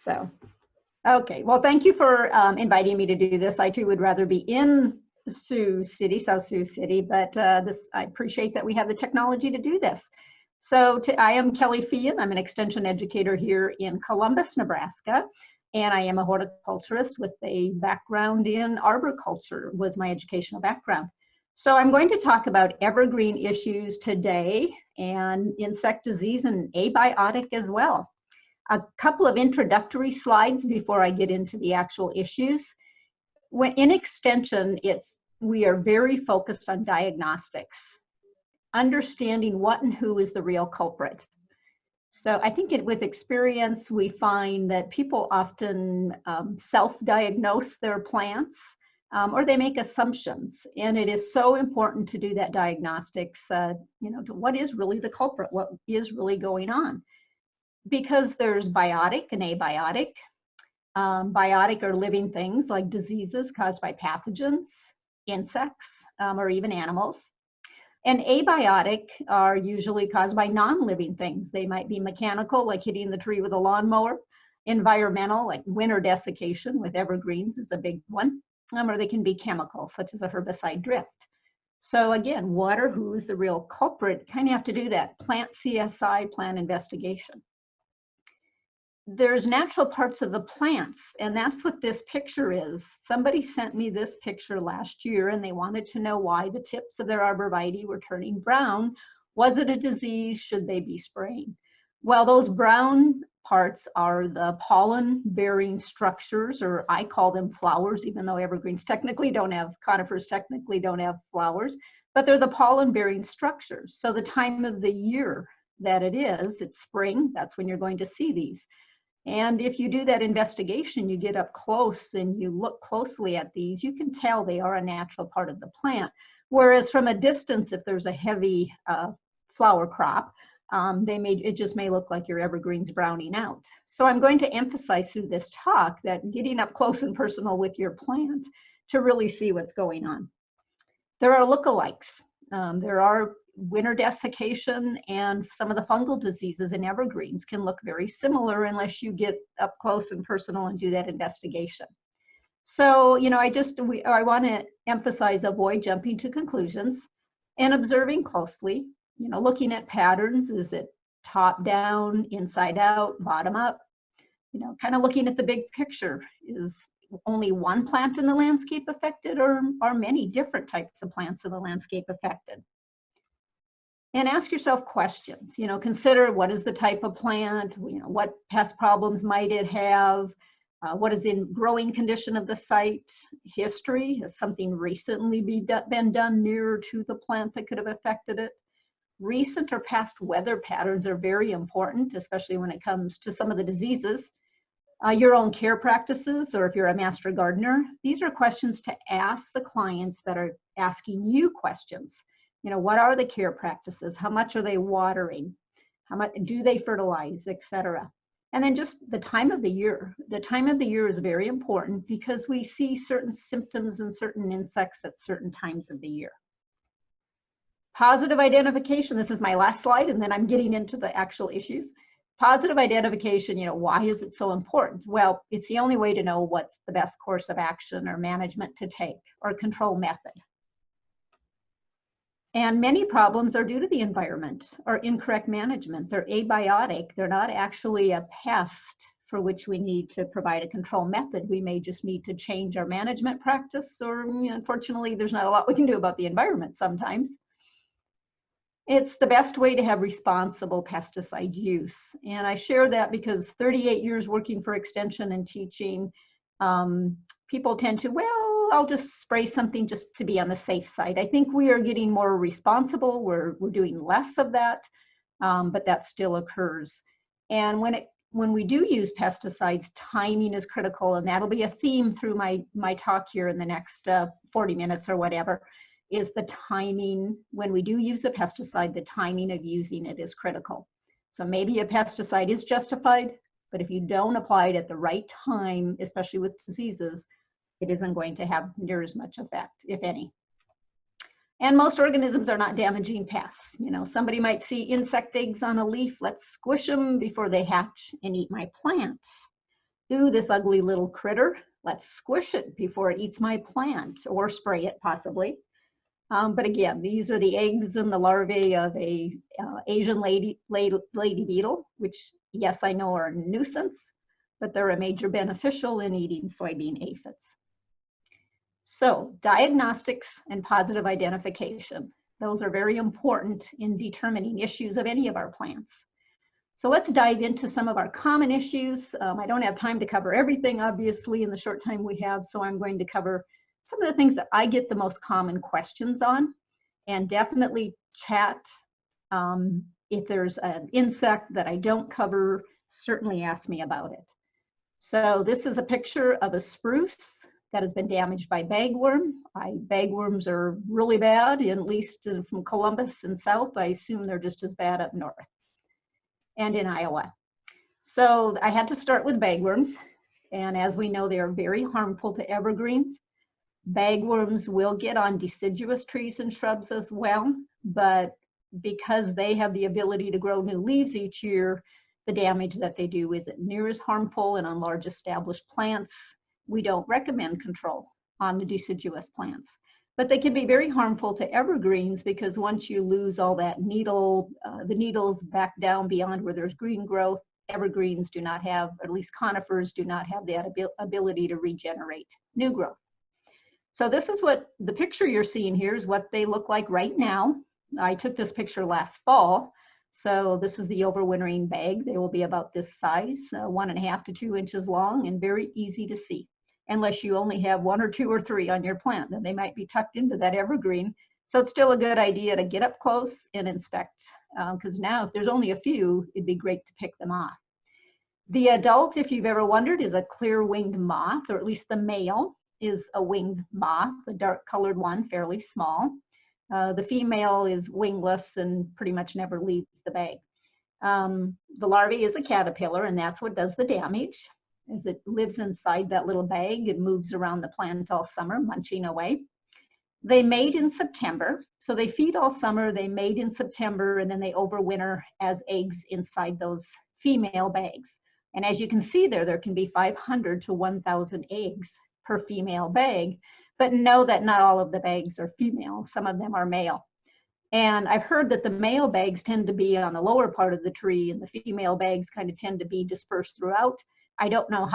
So, okay. Well, thank you for inviting me to do this. I too would rather be in Sioux City, South Sioux City, but I appreciate that we have the technology to do this. So I am Kelly Feehan. I'm an extension educator here in Columbus, Nebraska, and I am a horticulturist with a background in arboriculture, was my educational background. So I'm going to talk about evergreen issues today and insect disease and abiotic as well. A couple of introductory slides before I get into the actual issues. When in extension, we are very focused on diagnostics, understanding what and who is the real culprit. So I think with experience, we find that people often self-diagnose their plants or they make assumptions. And it is so important to do that diagnostics, to what is really the culprit, what is really going on. Because there's biotic and abiotic. Biotic are living things like diseases caused by pathogens, insects, or even animals. And abiotic are usually caused by non-living things. They might be mechanical, like hitting the tree with a lawnmower, environmental, like winter desiccation with evergreens is a big one, or they can be chemical, such as a herbicide drift. So again, what or who is the real culprit? Kind of have to do that plant CSI, plant investigation. There's natural parts of the plants, and that's what this picture is. Somebody sent me this picture last year, and they wanted to know why the tips of their arborvitae were turning brown. Was it a disease? Should they be spraying? Well, those brown parts are the pollen-bearing structures, or I call them flowers, even though evergreens technically don't have, conifers technically don't have flowers, but they're the pollen-bearing structures. So the time of the year that it's spring, that's when you're going to see these. And if you do that investigation, you get up close and you look closely at these, you can tell they are a natural part of the plant. Whereas from a distance, if there's a heavy flower crop, it just may look like your evergreen's browning out. So I'm going to emphasize through this talk that getting up close and personal with your plant to really see what's going on. There are lookalikes. There are winter desiccation and some of the fungal diseases in evergreens can look very similar unless you get up close and personal and do that investigation. So, I want to emphasize avoid jumping to conclusions and observing closely, looking at patterns. Is it top down, inside out, bottom up? Kind of looking at the big picture. Is only one plant in the landscape affected, or are many different types of plants in the landscape affected? And ask yourself questions, consider what is the type of plant, what pest problems might it have, what is the growing condition of the site, history, has something recently been done nearer to the plant that could have affected it. Recent or past weather patterns are very important, especially when it comes to some of the diseases. Your own care practices, or if you're a master gardener, these are questions to ask the clients that are asking you questions. What are the care practices? How much are they watering? How much do they fertilize, etc.? And then just the time of the year. The time of the year is very important because we see certain symptoms in certain insects at certain times of the year. Positive identification. This is my last slide, and then I'm getting into the actual issues. Positive identification, why is it so important? Well, it's the only way to know what's the best course of action or management to take or control method. And many problems are due to the environment or incorrect management. They're abiotic. They're not actually a pest for which we need to provide a control method. We may just need to change our management practice, or unfortunately, there's not a lot we can do about the environment sometimes. It's the best way to have responsible pesticide use. And I share that because 38 years working for extension and teaching, people tend to, well, I'll just spray something just to be on the safe side. I think we are getting more responsible. We're doing less of that, but that still occurs. And when we do use pesticides, timing is critical, and that'll be a theme through my talk here in the next 40 minutes or whatever, is the timing. When we do use a pesticide, the timing of using it is critical. So maybe a pesticide is justified, but if you don't apply it at the right time, especially with diseases, it isn't going to have near as much effect, if any. And most organisms are not damaging pests. You know, somebody might see insect eggs on a leaf. Let's squish them before they hatch and eat my plant. Ooh, this ugly little critter. Let's squish it before it eats my plant, or spray it possibly. But again, these are the eggs and the larvae of a Asian lady beetle, which, yes, I know are a nuisance, but they're a major beneficial in eating soybean aphids. So diagnostics and positive identification, those are very important in determining issues of any of our plants. So let's dive into some of our common issues. I don't have time to cover everything, obviously, in the short time we have, so I'm going to cover some of the things that I get the most common questions on, and definitely chat. If there's an insect that I don't cover, certainly ask me about it. So this is a picture of a spruce that has been damaged by bagworm. Bagworms are really bad, at least from Columbus and south. I assume they're just as bad up north and in Iowa. So I had to start with bagworms, and as we know, they are very harmful to evergreens. Bagworms will get on deciduous trees and shrubs as well, but because they have the ability to grow new leaves each year, the damage that they do isn't near as harmful, and on large established plants, we don't recommend control on the deciduous plants. But they can be very harmful to evergreens, because once you lose all that needle, the needles back down beyond where there's green growth, evergreens do not have, or at least conifers do not have that ability to regenerate new growth. So this is what the picture you're seeing here is what they look like right now. I took this picture last fall. So this is the overwintering bag. They will be about this size, 1.5 to 2 inches long, and very easy to see. Unless you only have 1 or 2 or 3 on your plant, then they might be tucked into that evergreen. So it's still a good idea to get up close and inspect, because now if there's only a few, it'd be great to pick them off. The adult, if you've ever wondered, is a clear-winged moth, or at least the male is a winged moth, a dark-colored one, fairly small. The female is wingless and pretty much never leaves the bag. The larvae is a caterpillar, and that's what does the damage. As it lives inside that little bag, it moves around the plant all summer, munching away. They mate in September, so they feed all summer, they mate in September, and then they overwinter as eggs inside those female bags. And as you can see there can be 500 to 1,000 eggs per female bag, but know that not all of the bags are female, some of them are male. And I've heard that the male bags tend to be on the lower part of the tree, and the female bags kind of tend to be dispersed throughout. I don't know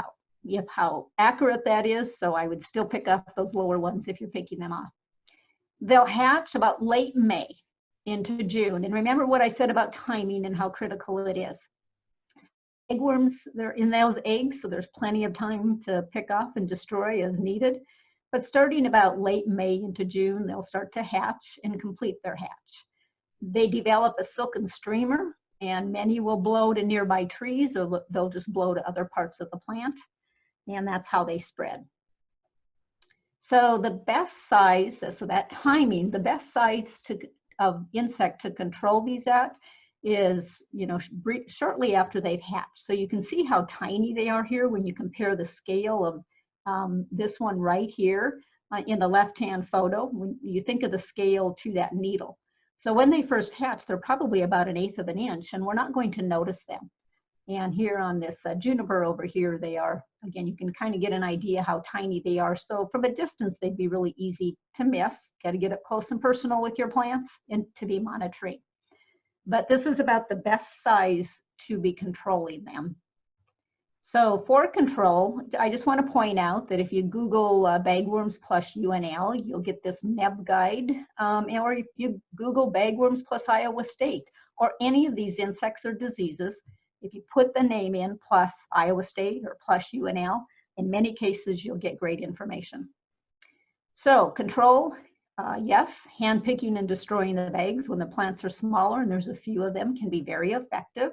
how accurate that is, so I would still pick up those lower ones if you're picking them off. They'll hatch about late May into June. And remember what I said about timing and how critical it is. Bagworms, they're in those eggs, so there's plenty of time to pick off and destroy as needed. But starting about late May into June, they'll start to hatch and complete their hatch. They develop a silken streamer, and many will blow to nearby trees, or they'll just blow to other parts of the plant, and that's how they spread. So the best size, so that timing, the best size of insect to control these at is, shortly after they've hatched. So you can see how tiny they are here when you compare the scale of this one right here in the left-hand photo, when you think of the scale to that needle. So when they first hatch, they're probably about 1/8 of an inch, and we're not going to notice them. And here on this juniper over here, they are, again, you can kind of get an idea how tiny they are. So from a distance, they'd be really easy to miss. Got to get up close and personal with your plants and to be monitoring. But this is about the best size to be controlling them. So for control, I just want to point out that if you Google bagworms plus UNL, you'll get this NEB guide, or if you Google bagworms plus Iowa State, or any of these insects or diseases, if you put the name in plus Iowa State or plus UNL, in many cases, you'll get great information. So control, yes, hand picking and destroying the bags when the plants are smaller, and there's a few of them, can be very effective.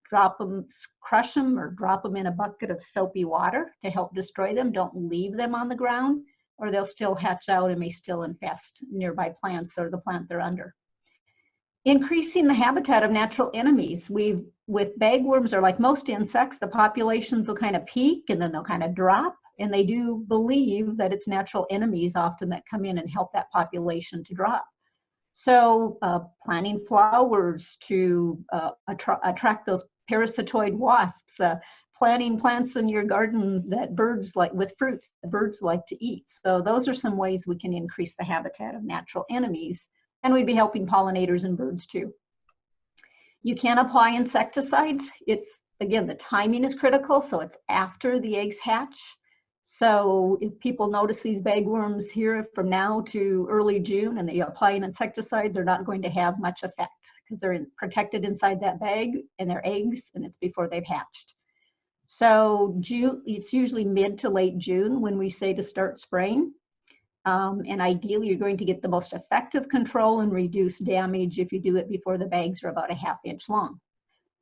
Drop them, crush them, or drop them in a bucket of soapy water to help destroy them. Don't leave them on the ground, or they'll still hatch out and may still infest nearby plants or the plant they're under. Increasing the habitat of natural enemies. With bagworms, or like most insects, the populations will kind of peak and then they'll kind of drop, and they do believe that it's natural enemies often that come in and help that population to drop. So planting flowers to attract those parasitoid wasps, planting plants in your garden that birds like, with fruits that birds like to eat. So those are some ways we can increase the habitat of natural enemies, and we'd be helping pollinators and birds too. You can apply insecticides. It's, again, the timing is critical, so it's after the eggs hatch. So if people notice these bagworms here from now to early June and they apply an insecticide, they're not going to have much effect because they're protected inside that bag and their eggs, and it's before they've hatched. So June, it's usually mid to late June when we say to start spraying. And ideally, you're going to get the most effective control and reduce damage if you do it before the bags are about a ½ inch long.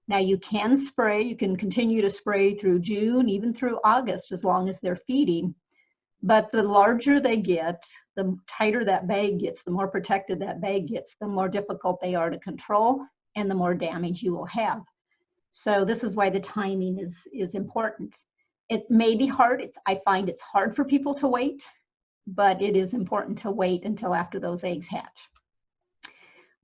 Now you can spray, you can continue to spray through June, even through August, as long as they're feeding. But the larger they get, the tighter that bag gets, the more protected that bag gets, the more difficult they are to control and the more damage you will have. So this is why the timing is important. It may be hard, I find it's hard for people to wait, but it is important to wait until after those eggs hatch.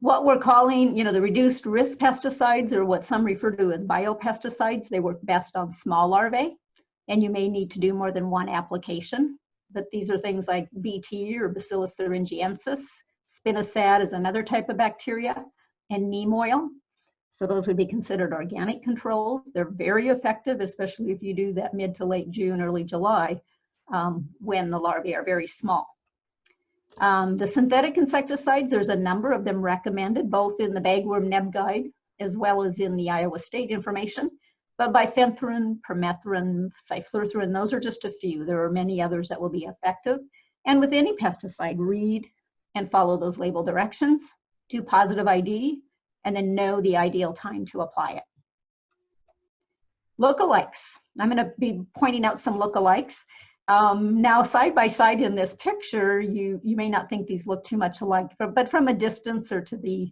What we're calling, the reduced risk pesticides, or what some refer to as biopesticides, they work best on small larvae, and you may need to do more than one application. But these are things like BT or Bacillus thuringiensis. Spinosad is another type of bacteria, and neem oil. So those would be considered organic controls. They're very effective, especially if you do that mid to late June, early July, when the larvae are very small. The synthetic insecticides, there's a number of them recommended, both in the Bagworm Neb Guide as well as in the Iowa State information. But bifenthrin, permethrin, cyflurthrin, those are just a few. There are many others that will be effective. And with any pesticide, read and follow those label directions, do positive ID, and then know the ideal time to apply it. Lookalikes. I'm going to be pointing out some lookalikes. Now, side by side in this picture, you may not think these look too much alike, but from a distance or to the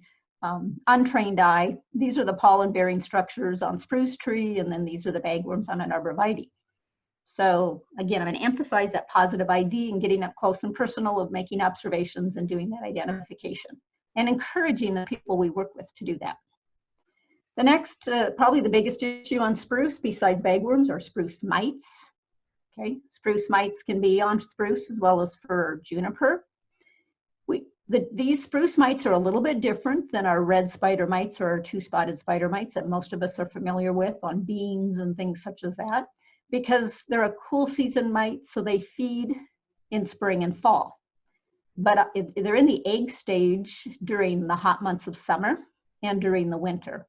untrained eye, these are the pollen-bearing structures on spruce tree, and then these are the bagworms on an arborvitae. So again, I'm going to emphasize that positive ID and getting up close and personal of making observations and doing that identification, and encouraging the people we work with to do that. The next, probably the biggest issue on spruce besides bagworms, are spruce mites. Okay, spruce mites can be on spruce as well as for juniper. These spruce mites are a little bit different than our red spider mites or our two-spotted spider mites that most of us are familiar with on beans and things such as that, because they're a cool season mite, so they feed in spring and fall. But they're in the egg stage during the hot months of summer and during the winter.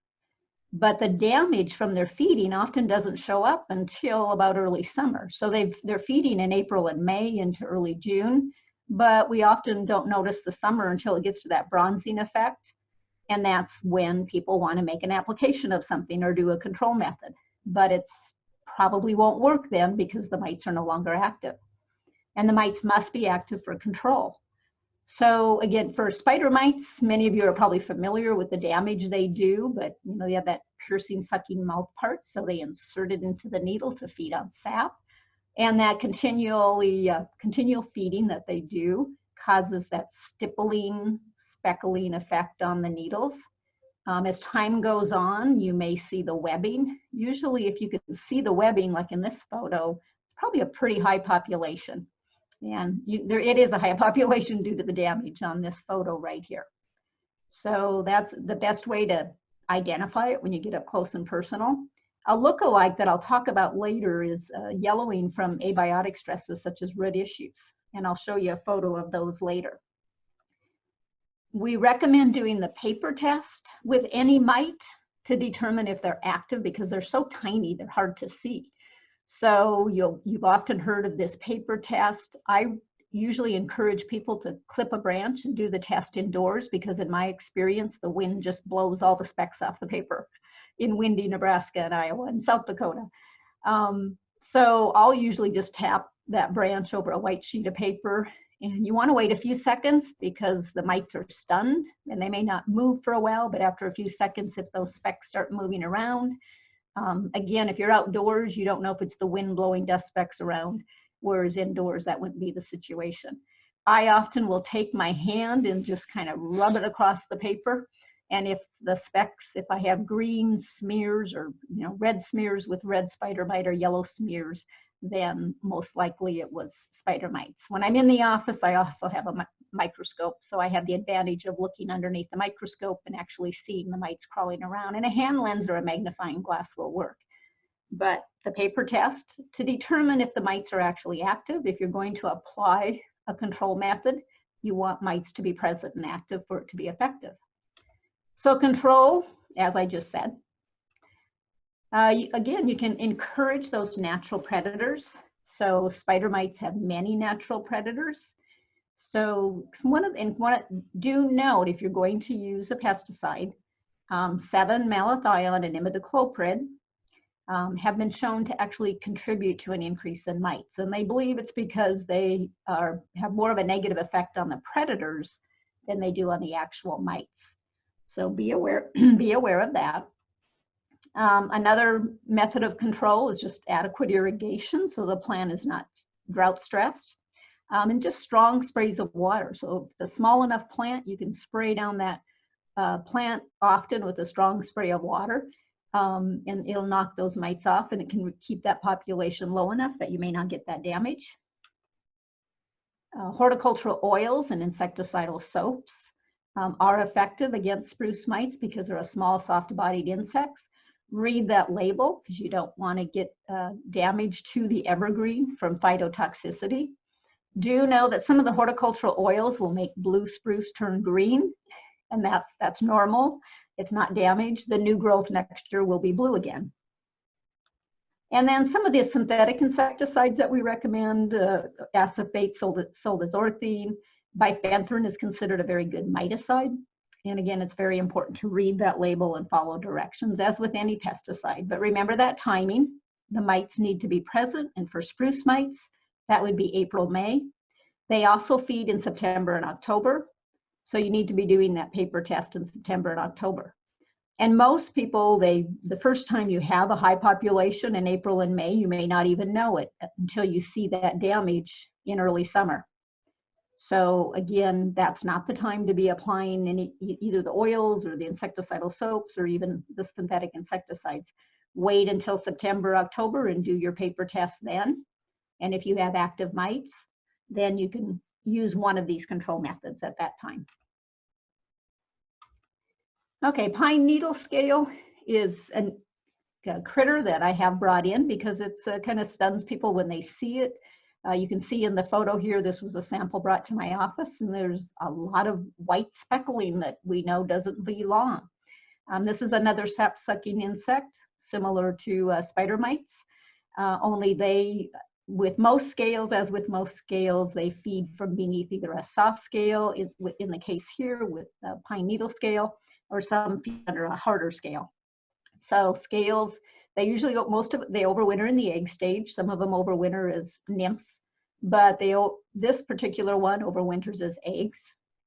But the damage from their feeding often doesn't show up until about early summer. So they're feeding in April and May into early June, but we often don't notice the summer until it gets to that bronzing effect. And that's when people want to make an application of something or do a control method. But it's probably won't work then because the mites are no longer active. And the mites must be active for control. So again, for spider mites, many of you are probably familiar with the damage they do, but they have that piercing, sucking mouth part, so they insert it into the needle to feed on sap. And that continual feeding that they do causes that stippling, speckling effect on the needles. As time goes on, you may see the webbing. Usually if you can see the webbing, like in this photo, it's probably a pretty high population. And it is a high population due to the damage on this photo right here. So that's the best way to identify it when you get up close and personal. A lookalike that I'll talk about later is yellowing from abiotic stresses such as root issues. And I'll show you a photo of those later. We recommend doing the paper test with any mite to determine if they're active because they're so tiny, they're hard to see. So you've often heard of this paper test. I usually encourage people to clip a branch and do the test indoors because in my experience, the wind just blows all the specks off the paper in windy Nebraska and Iowa and South Dakota. So I'll usually just tap that branch over a white sheet of paper, and you want to wait a few seconds because the mites are stunned and they may not move for a while, but after a few seconds, if those specks start moving around, again, if you're outdoors, you don't know if it's the wind blowing dust specks around, whereas indoors, that wouldn't be the situation. I often will take my hand and just kind of rub it across the paper. And if the specks, if I have green smears or red smears with red spider mite or yellow smears, then most likely it was spider mites. When I'm in the office, I also have a microscope, so I have the advantage of looking underneath the microscope and actually seeing the mites crawling around. And a hand lens or a magnifying glass will work. But the paper test, to determine if the mites are actually active, if you're going to apply a control method, you want mites to be present and active for it to be effective. So control, as I just said, again, you can encourage those natural predators. So spider mites have many natural predators. So do note, if you're going to use a pesticide, 7-malathion and imidacloprid have been shown to actually contribute to an increase in mites. And they believe it's because they have more of a negative effect on the predators than they do on the actual mites. So be aware, be aware of that. Another method of control is just adequate irrigation, so the plant is not drought stressed, and just strong sprays of water. So if it's a small enough plant, you can spray down that plant often with a strong spray of water, and it'll knock those mites off, and it can keep that population low enough that you may not get that damage. Horticultural oils and insecticidal soaps are effective against spruce mites because they're a small, soft-bodied insects. Read that label because you don't want to get damage to the evergreen from phytotoxicity. Do know that some of the horticultural oils will make blue spruce turn green, and that's normal. It's not damaged. The new growth next year will be blue again. And then some of the synthetic insecticides that we recommend, acephate, soldazorthine, bifenthrin is considered a very good miticide. And again, it's very important to read that label and follow directions, as with any pesticide. But remember that timing. The mites need to be present, and for spruce mites, that would be April, May. They also feed in September and October, so you need to be doing that paper test in September and October. And most people, the first time you have a high population in April and May, you may not even know it until you see that damage in early summer. So again, that's not the time to be applying either the oils or the insecticidal soaps or even the synthetic insecticides. Wait until September, October and do your paper test then. And if you have active mites, then you can use one of these control methods at that time. Okay, pine needle scale is a critter that I have brought in because it's kind of stuns people when they see it. You can see in the photo here, this was a sample brought to my office, and there's a lot of white speckling that we know doesn't belong. This is another sap-sucking insect, similar to spider mites, only they, with most scales, as with most scales, they feed from beneath either a soft scale, in the case here with the pine needle scale, or some feed under a harder scale. So scales, they usually go, they overwinter in the egg stage. Some of them overwinter as nymphs, but this particular one overwinters as eggs.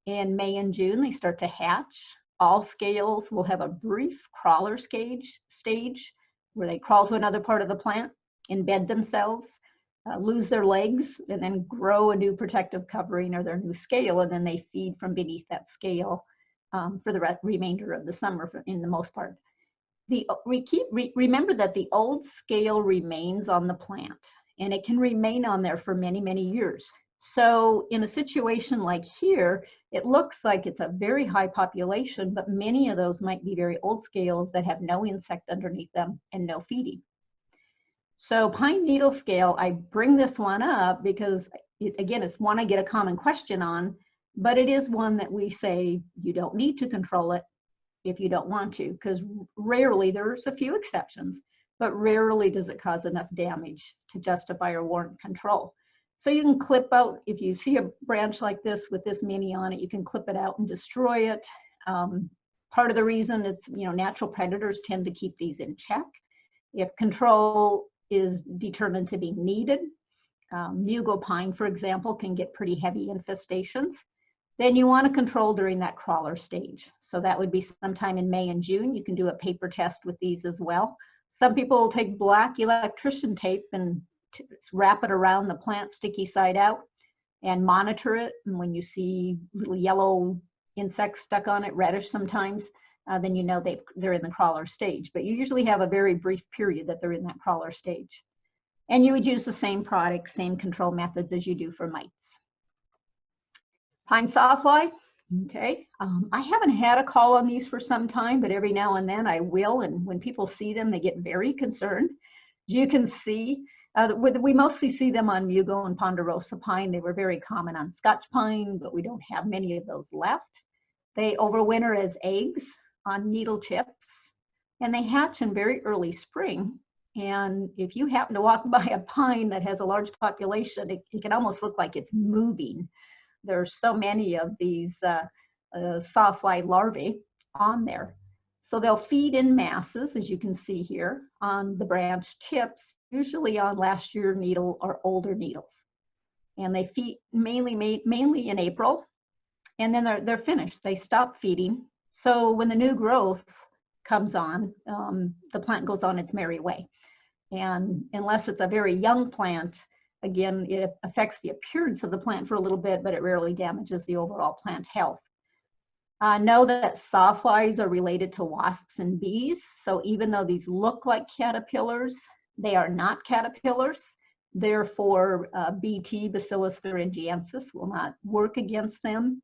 In May and June, they start to hatch. All scales will have a brief crawler stage where they crawl to another part of the plant, embed themselves, lose their legs, and then grow a new protective covering or their new scale, and then they feed from beneath that scale for the remainder of the summer in the most part. Remember that the old scale remains on the plant, and it can remain on there for many, many years. So in a situation like here, it looks like it's a very high population, but many of those might be very old scales that have no insect underneath them and no feeding. So pine needle scale, I bring this one up because, again, it's one I get a common question on, but it is one that we say you don't need to control it if you don't want to, because rarely, there's a few exceptions, but rarely does it cause enough damage to justify or warrant control. So you can clip out, if you see a branch like this with this mini on it, you can clip it out and destroy it. Part of the reason it's, natural predators tend to keep these in check. If control is determined to be needed, mugo pine, for example, can get pretty heavy infestations. Then you want to control during that crawler stage. So that would be sometime in May and June. You can do a paper test with these as well. Some people will take black electrician tape and wrap it around the plant sticky side out. and monitor it. And when you see little yellow insects stuck on it, reddish sometimes, then you know they're in the crawler stage. But you usually have a very brief period that they're in that crawler stage. And you would use the same product, same control methods as you do for mites. Pine sawfly, okay. I haven't had a call on these for some time, but every now and then I will. And when people see them, they get very concerned. As you can see, we mostly see them on Mugo and Ponderosa pine. They were very common on Scotch pine, but we don't have many of those left. They overwinter as eggs on needle tips, and they hatch in very early spring. And if you happen to walk by a pine that has a large population, it can almost look like it's moving. There's so many of these sawfly larvae on there. So they'll feed in masses, as you can see here, on the branch tips, usually on last year needle or older needles. And they feed mainly in April, and then they're finished. They stop feeding. So when the new growth comes on, the plant goes on its merry way. And unless it's a very young plant, again, it affects the appearance of the plant for a little bit, but it rarely damages the overall plant health. Know that sawflies are related to wasps and bees. So even though these look like caterpillars, they are not caterpillars. Therefore, BT, Bacillus thuringiensis, will not work against them,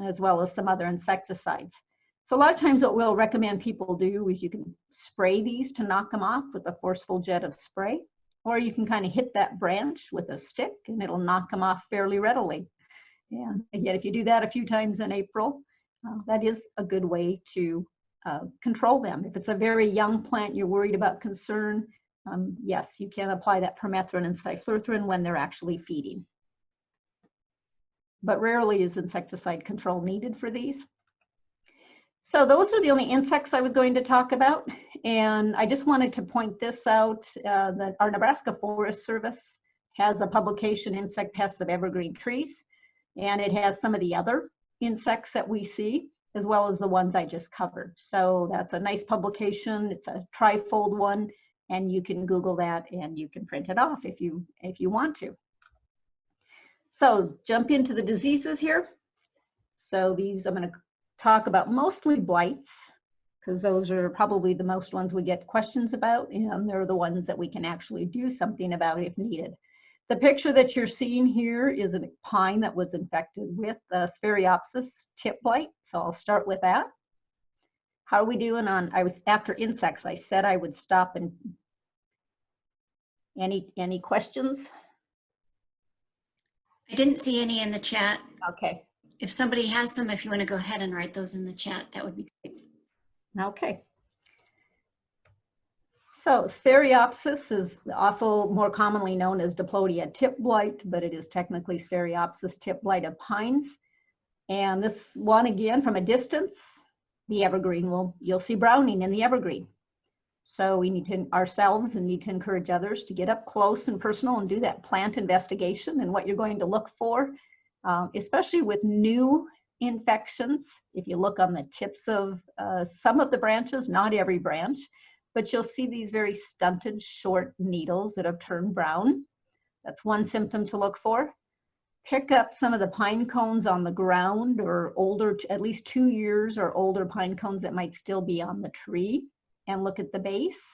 as well as some other insecticides. So a lot of times what we'll recommend people do is you can spray these to knock them off with a forceful jet of spray, or you can kind of hit that branch with a stick and it'll knock them off fairly readily. And again, if you do that a few times in April, that is a good way to control them. If it's a very young plant, you're worried about concern, yes, you can apply that permethrin and cyfluthrin when they're actually feeding. But rarely is insecticide control needed for these. So those are the only insects I was going to talk about. And I just wanted to point this out, that our Nebraska Forest Service has a publication, Insect Pests of Evergreen Trees, and it has some of the other insects that we see, as well as the ones I just covered. So that's a nice publication. It's a trifold one, and you can Google that and you can print it off if you want to. So jump into the diseases here. So these I'm going to talk about mostly blights, because those are probably the most ones we get questions about, and they're the ones that we can actually do something about if needed. The picture that you're seeing here is a pine that was infected with Sphaeropsis tip blight. So I'll start with that. How are we doing on, after insects, I said I would stop. And any questions? I didn't see any in the chat. Okay. If somebody has them, if you want to go ahead and write those in the chat, that would be great. Okay. So Sphaeropsis is also more commonly known as Diplodia tip blight, but it is technically Sphaeropsis tip blight of pines. And this one, again, from a distance, the evergreen you'll see browning in the evergreen. So we need to ourselves and need to encourage others to get up close and personal and do that plant investigation and what you're going to look for, especially with new infections. If you look on the tips of some of the branches, not every branch, but you'll see these very stunted, short needles that have turned brown. That's one symptom to look for. Pick up some of the pine cones on the ground, or older, at least 2 years or older pine cones that might still be on the tree, and look at the base.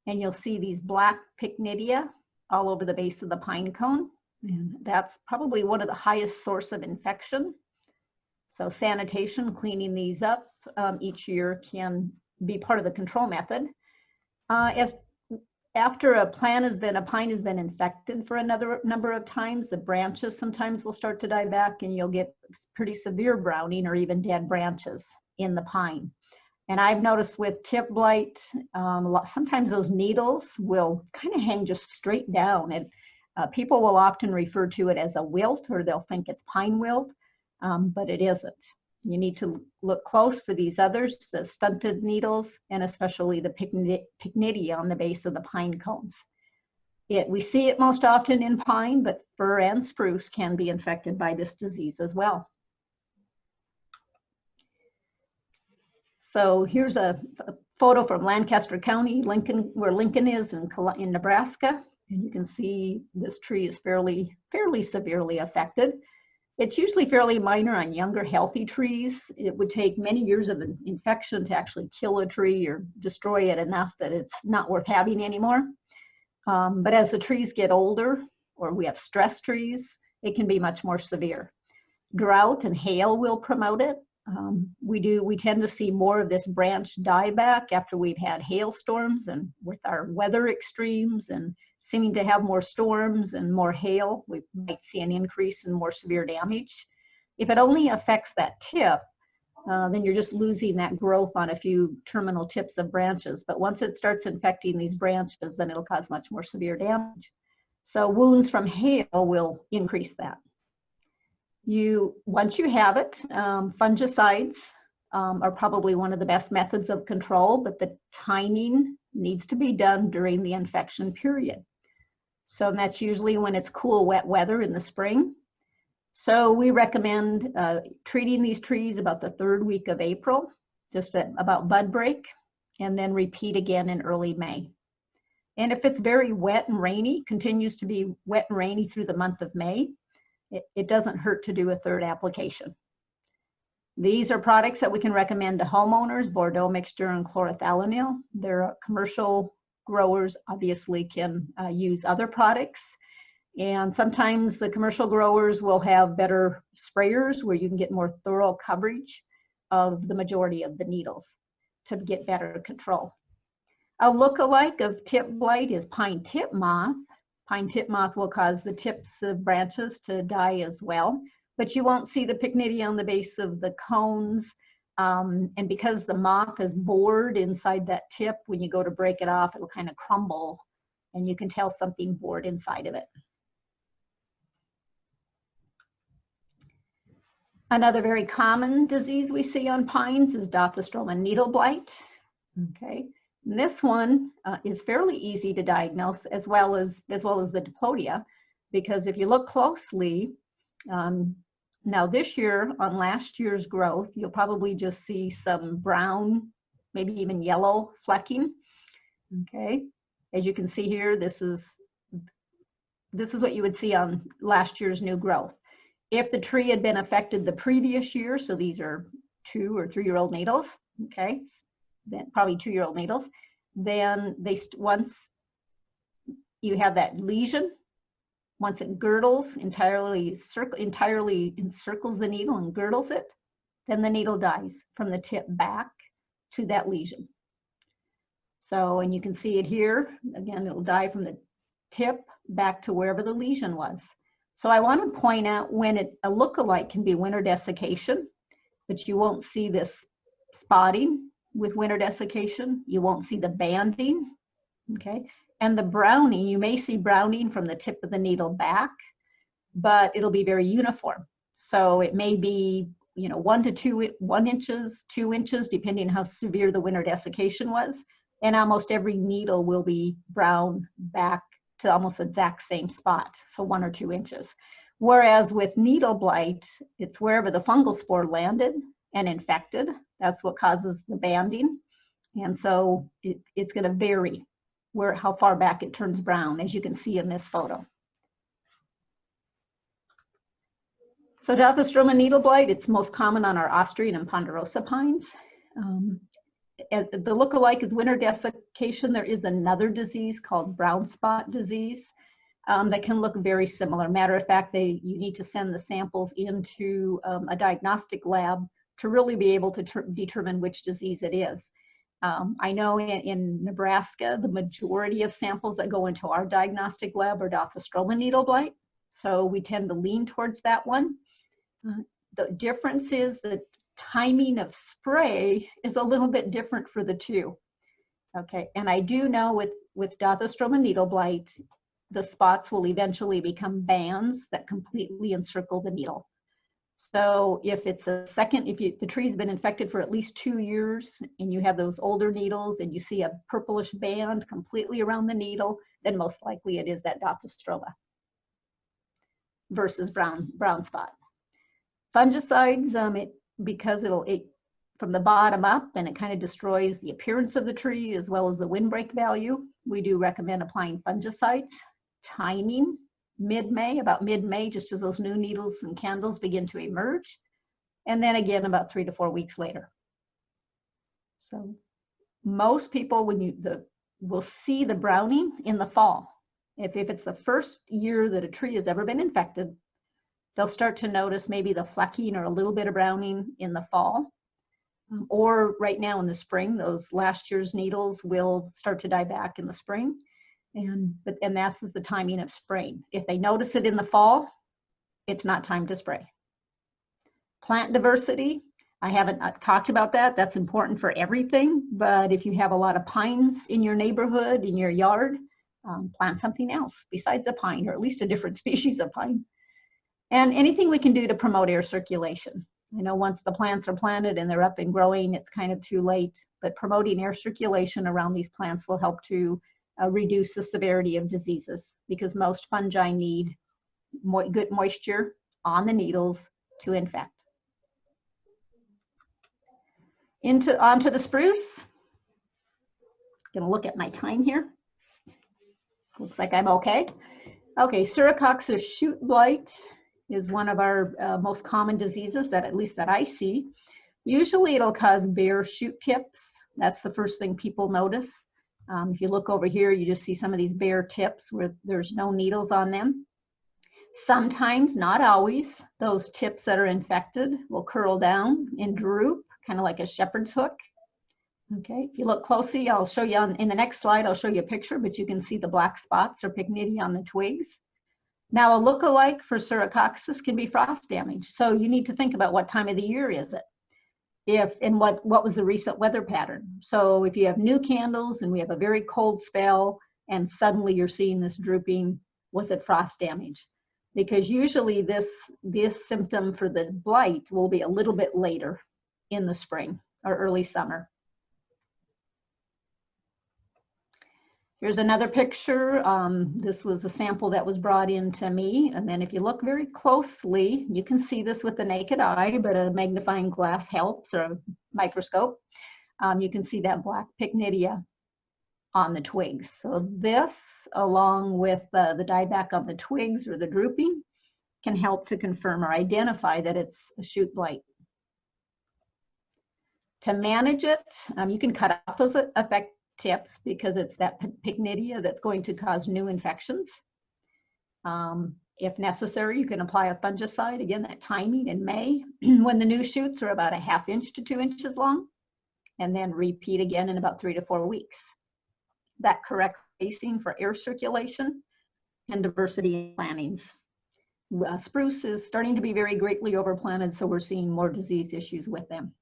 And you'll see these black pycnidia all over the base of the pine cone. And that's probably one of the highest source of infection. So sanitation, cleaning these up each year can be part of the control method. After a pine has been infected for another number of times, the branches sometimes will start to die back, and you'll get pretty severe browning or even dead branches in the pine. And I've noticed with tip blight, sometimes those needles will kind of hang just straight down, and people will often refer to it as a wilt, or they'll think it's pine wilt, but it isn't. You need to look close for these others, the stunted needles, and especially the pycnidia on the base of the pine cones. We see it most often in pine, but fir and spruce can be infected by this disease as well. So here's a photo from Lancaster County, Lincoln, where Lincoln is in Nebraska. And you can see this tree is fairly fairly severely affected. It's usually fairly minor on younger, healthy trees. It would take many years of an infection to actually kill a tree or destroy it enough that it's not worth having anymore. But as the trees get older, or we have stress trees, it can be much more severe. Drought and hail will promote it. We tend to see more of this branch dieback after we've had hailstorms, and with our weather extremes and seeming to have more storms and more hail, we might see an increase in more severe damage. If it only affects that tip, then you're just losing that growth on a few terminal tips of branches. But once it starts infecting these branches, then it'll cause much more severe damage. So wounds from hail will increase that. Once you have it, fungicides are probably one of the best methods of control, but the timing needs to be done during the infection period. So that's usually when it's cool, wet weather in the spring. So we recommend treating these trees about the 3rd week of April, just about bud break, and then repeat again in early May. And if it's very wet and rainy, continues to be wet and rainy through the month of May, it doesn't hurt to do a 3rd application. These are products that we can recommend to homeowners, Bordeaux mixture and chlorothalonil. Their commercial growers obviously can use other products. And sometimes the commercial growers will have better sprayers where you can get more thorough coverage of the majority of the needles to get better control. A look-alike of tip blight is pine tip moth. Pine tip moth will cause the tips of branches to die as well, but you won't see the pycnidia on the base of the cones. And because the moth is bored inside that tip, when you go to break it off, it'll kind of crumble and you can tell something bored inside of it. Another very common disease we see on pines is Dothistroma needle blight. Okay. And this one is fairly easy to diagnose, as well as the Diplodia, because if you look closely, now this year on last year's growth, you'll probably just see some brown, maybe even yellow flecking. Okay, as you can see here, this is what you would see on last year's new growth. If the tree had been affected the previous year, so these are 2 or 3-year-old needles, okay, then probably 2-year-old needles, then once you have that lesion, once it girdles, entirely encircles the needle and girdles it, then the needle dies from the tip back to that lesion. So, and you can see it here, again, it'll die from the tip back to wherever the lesion was. So I want to point out when a look-alike can be winter desiccation, but you won't see this spotting with winter desiccation. You won't see the banding, okay? And the browning, you may see browning from the tip of the needle back, but it'll be very uniform. So it may be, 1 to 1 inches, 2 inches, depending on how severe the winter desiccation was. And almost every needle will be brown back to almost the exact same spot, so 1 or 2 inches. Whereas with needle blight, it's wherever the fungal spore landed and infected. That's what causes the banding. And so it's going to vary how far back it turns brown, as you can see in this photo. So Dothistroma needle blight, it's most common on our Austrian and ponderosa pines. The look-alike is winter desiccation. There is another disease called brown spot disease that can look very similar. Matter of fact, you need to send the samples into a diagnostic lab to really be able to determine which disease it is. I know in Nebraska, the majority of samples that go into our diagnostic lab are Dothistroma needle blight, so we tend to lean towards that one. The difference is the timing of spray is a little bit different for the two. Okay, and I do know with Dothistroma needle blight, the spots will eventually become bands that completely encircle the needle. So if it's the tree's been infected for at least 2 years and you have those older needles and you see a purplish band completely around the needle, then most likely it is that Dothistroma versus brown spot. Fungicides, because it'll from the bottom up and it kind of destroys the appearance of the tree as well as the windbreak value, we do recommend applying fungicides. Timing mid-May, about mid-May, just as those new needles and candles begin to emerge. And then again about 3 to 4 weeks later. So most people, will see the browning in the fall. If it's the first year that a tree has ever been infected, they'll start to notice maybe the flecking or a little bit of browning in the fall. Or right now in the spring, those last year's needles will start to die back in the spring. And that's the timing of spraying. If they notice it in the fall, it's not time to spray. Plant diversity, I haven't talked about that. That's important for everything. But if you have a lot of pines in your neighborhood, in your yard, plant something else besides a pine, or at least a different species of pine. And anything we can do to promote air circulation. I know once the plants are planted and they're up and growing, it's kind of too late, but promoting air circulation around these plants will help to reduce the severity of diseases, because most fungi need good moisture on the needles to infect. Onto the spruce. Gonna look at my time here. Looks like I'm okay. Okay, Siroccocus shoot blight is one of our most common diseases that at least that I see. Usually it'll cause bare shoot tips. That's the first thing people notice. If you look over here, you just see some of these bare tips where there's no needles on them. Sometimes, not always, those tips that are infected will curl down and droop, kind of like a shepherd's hook. Okay, if you look closely, I'll show you in the next slide, I'll show you a picture, but you can see the black spots or pycnidia on the twigs. Now, a look-alike for Siroccocus can be frost damage. So you need to think about what time of the year is it? What was the recent weather pattern? So if you have new candles and we have a very cold spell and suddenly you're seeing this drooping, was it frost damage? Because usually this symptom for the blight will be a little bit later in the spring or early summer. Here's another picture. This was a sample that was brought in to me. And then if you look very closely, you can see this with the naked eye, but a magnifying glass helps, or a microscope. You can see that black pycnidia on the twigs. So this, along with the dieback on the twigs or the drooping, can help to confirm or identify that it's a shoot blight. To manage it, you can cut off those affected tips because it's that pycnidia that's going to cause new infections. If necessary, you can apply a fungicide, again, that timing in May when the new shoots are about 1/2 inch to 2 inches long, and then repeat again in about 3 to 4 weeks. That correct spacing for air circulation and diversity in plantings. Spruce is starting to be very greatly overplanted, so we're seeing more disease issues with them.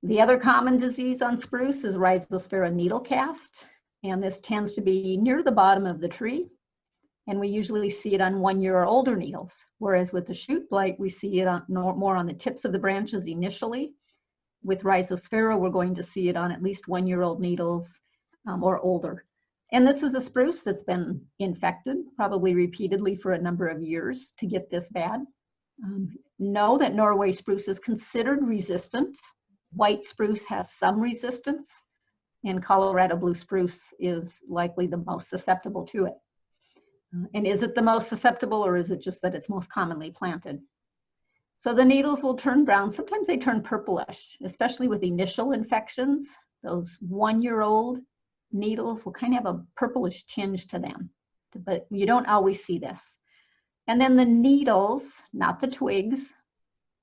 The other common disease on spruce is Rhizosphaera needle cast, and this tends to be near the bottom of the tree, and we usually see it on 1 year or older needles, whereas with the shoot blight, we see it more on the tips of the branches initially. With Rhizosphaera, we're going to see it on at least 1 year old needles or older. And this is a spruce that's been infected, probably repeatedly for a number of years to get this bad. Know that Norway spruce is considered resistant. White spruce has some resistance, and Colorado blue spruce is likely the most susceptible to it. And is it the most susceptible, or is it just that it's most commonly planted? So the needles will turn brown. Sometimes they turn purplish, especially with initial infections. Those 1 year old needles will kind of have a purplish tinge to them, but you don't always see this. And then the needles, not the twigs,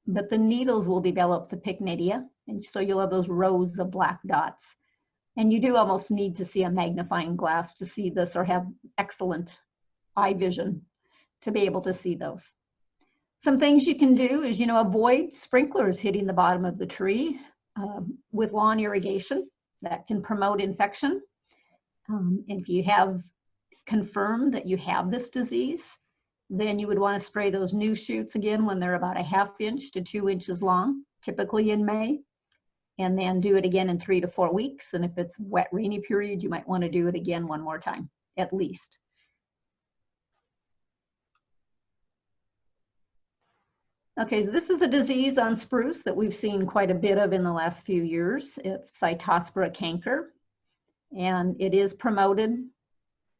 but the needles will develop the pycnidia. And so you'll have those rows of black dots. And you do almost need to see a magnifying glass to see this, or have excellent eye vision to be able to see those. Some things you can do is, avoid sprinklers hitting the bottom of the tree with lawn irrigation. That can promote infection. If you have confirmed that you have this disease, then you would want to spray those new shoots again when they're about 1/2 inch to 2 inches long, typically in May, and then do it again in 3 to 4 weeks. And if it's wet, rainy period, you might want to do it again one more time, at least. Okay, so this is a disease on spruce that we've seen quite a bit of in the last few years. It's Cytospora canker, and it is promoted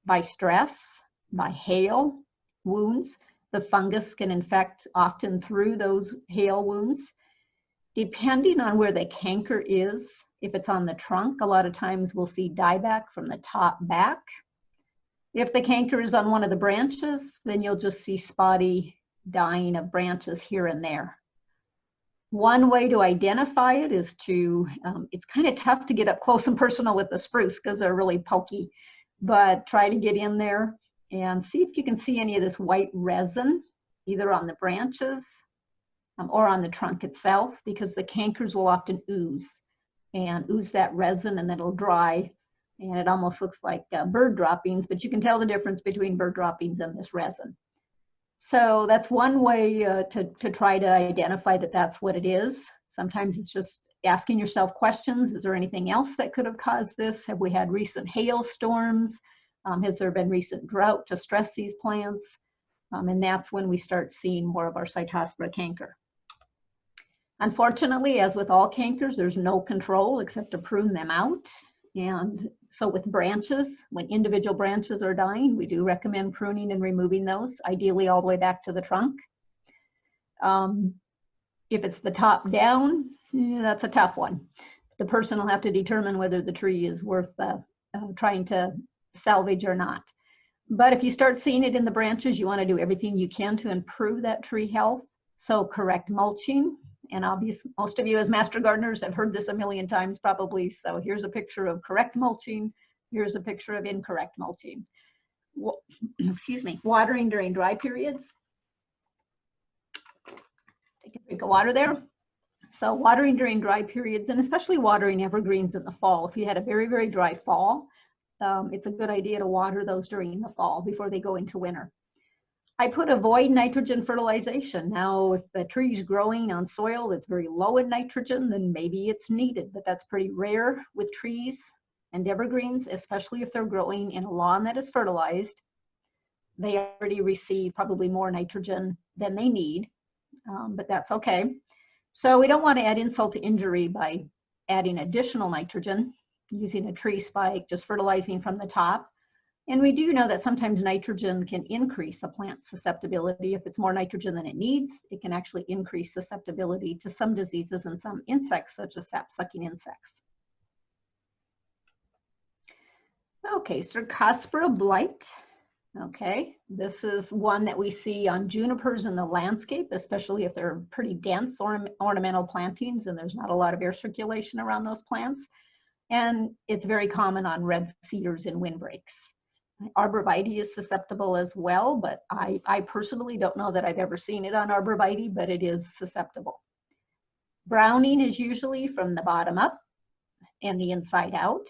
by stress. by hail wounds. The fungus can infect often through those hail wounds. Depending on where the canker is, if it's on the trunk, a lot of times we'll see dieback from the top back. If the canker is on one of the branches, then you'll just see spotty dying of branches here and there. One way to identify it is to, it's kind of tough to get up close and personal with the spruce because they're really pokey, but try to get in there and see if you can see any of this white resin, either on the branches or on the trunk itself, because the cankers will often ooze that resin, and then it'll dry, and it almost looks like bird droppings, but you can tell the difference between bird droppings and this resin. So that's one way to try to identify that that's what it is. Sometimes it's just asking yourself questions. Is there anything else that could have caused this? Have we had recent hailstorms? Has there been recent drought to stress these plants? And that's when we start seeing more of our Cytospora canker. Unfortunately, as with all cankers, there's no control except to prune them out. And so with branches, when individual branches are dying, we do recommend pruning and removing those, ideally all the way back to the trunk. If it's the top down, that's a tough one. The person will have to determine whether the tree is worth trying to salvage or not. But if you start seeing it in the branches, you want to do everything you can to improve that tree health. So correct mulching. And obviously, most of you as master gardeners have heard this a million times probably. So here's a picture of correct mulching. Here's a picture of incorrect mulching. Excuse me. Watering during dry periods. Take a drink of water there. So watering during dry periods, and especially watering evergreens in the fall. If you had a very, very dry fall, it's a good idea to water those during the fall before they go into winter. I put avoid nitrogen fertilization. Now, if the tree's growing on soil that's very low in nitrogen, then maybe it's needed, but that's pretty rare with trees and evergreens, especially if they're growing in a lawn that is fertilized. They already receive probably more nitrogen than they need, but that's okay. So we don't want to add insult to injury by adding additional nitrogen, using a tree spike, just fertilizing from the top. And we do know that sometimes nitrogen can increase a plant's susceptibility. If it's more nitrogen than it needs, it can actually increase susceptibility to some diseases and some insects, such as sap-sucking insects. Okay, Cercospora Blight. Okay, this is one that we see on junipers in the landscape, especially if they're pretty dense ornamental plantings and there's not a lot of air circulation around those plants. And it's very common on red cedars and windbreaks. Arborvitae is susceptible as well, but I personally don't know that I've ever seen it on arborvitae, but it is susceptible. Browning is usually from the bottom up and the inside out.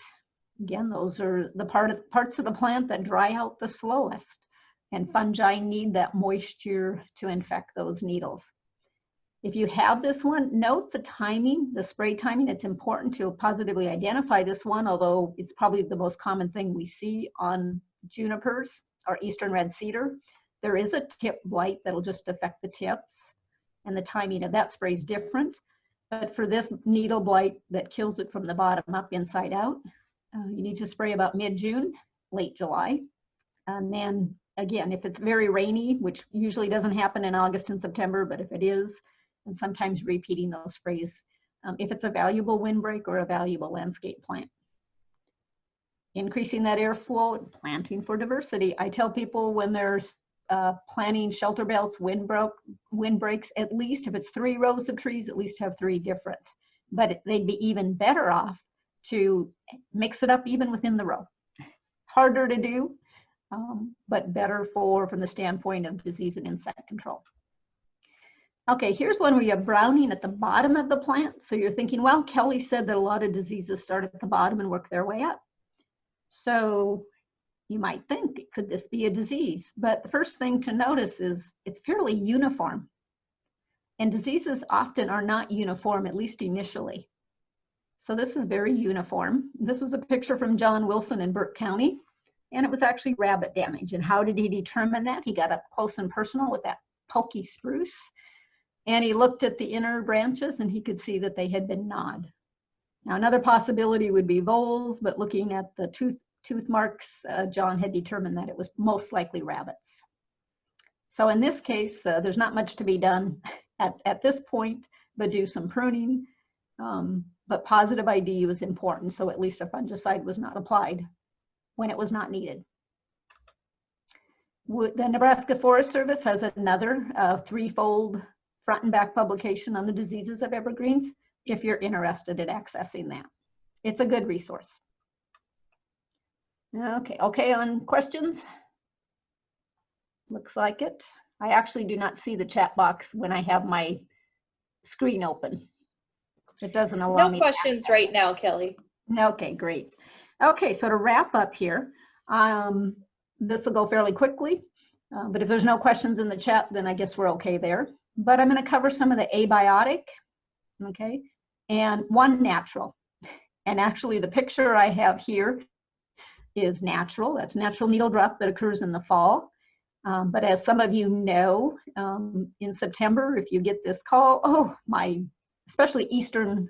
Again, those are the parts of the plant that dry out the slowest, and fungi need that moisture to infect those needles. If you have this one, note the timing, the spray timing. It's important to positively identify this one, although it's probably the most common thing we see on junipers or eastern red cedar. There is a tip blight that'll just affect the tips, and the timing of that spray is different. But for this needle blight that kills it from the bottom up, inside out, you need to spray about mid-June, late July. And then again, if it's very rainy, which usually doesn't happen in August and September, but if it is, and sometimes repeating those sprays if it's a valuable windbreak or a valuable landscape plant. Increasing that airflow and planting for diversity. I tell people when they're planting shelter belts, windbreaks, at least if it's 3 rows of trees, at least have 3 different. But they'd be even better off to mix it up even within the row. Harder to do, but better from the standpoint of disease and insect control. Okay, here's one where you have browning at the bottom of the plant. So you're thinking, well, Kelly said that a lot of diseases start at the bottom and work their way up. So you might think, could this be a disease? But the first thing to notice is it's fairly uniform. And diseases often are not uniform, at least initially. So this is very uniform. This was a picture from John Wilson in Burke County, and it was actually rabbit damage. And how did he determine that? He got up close and personal with that pokey spruce, and he looked at the inner branches and he could see that they had been gnawed. Now, another possibility would be voles, but looking at the tooth marks, John had determined that it was most likely rabbits. So in this case, there's not much to be done at this point, but do some pruning. But positive ID was important, so at least a fungicide was not applied when it was not needed. The Nebraska Forest Service has another threefold front and back publication on the diseases of evergreens if you're interested in accessing that. It's a good resource. Okay, on questions? Looks like it. I actually do not see the chat box when I have my screen open. It doesn't allow me. No questions right now, Kelly. Okay, great. Okay, so to wrap up here, this will go fairly quickly, but if there's no questions in the chat, then I guess we're okay there. But I'm going to cover some of the abiotic, okay, and one natural. And actually the picture I have here is natural. That's natural needle drop that occurs in the fall. But as some of you know, in September, if you get this call, oh, especially eastern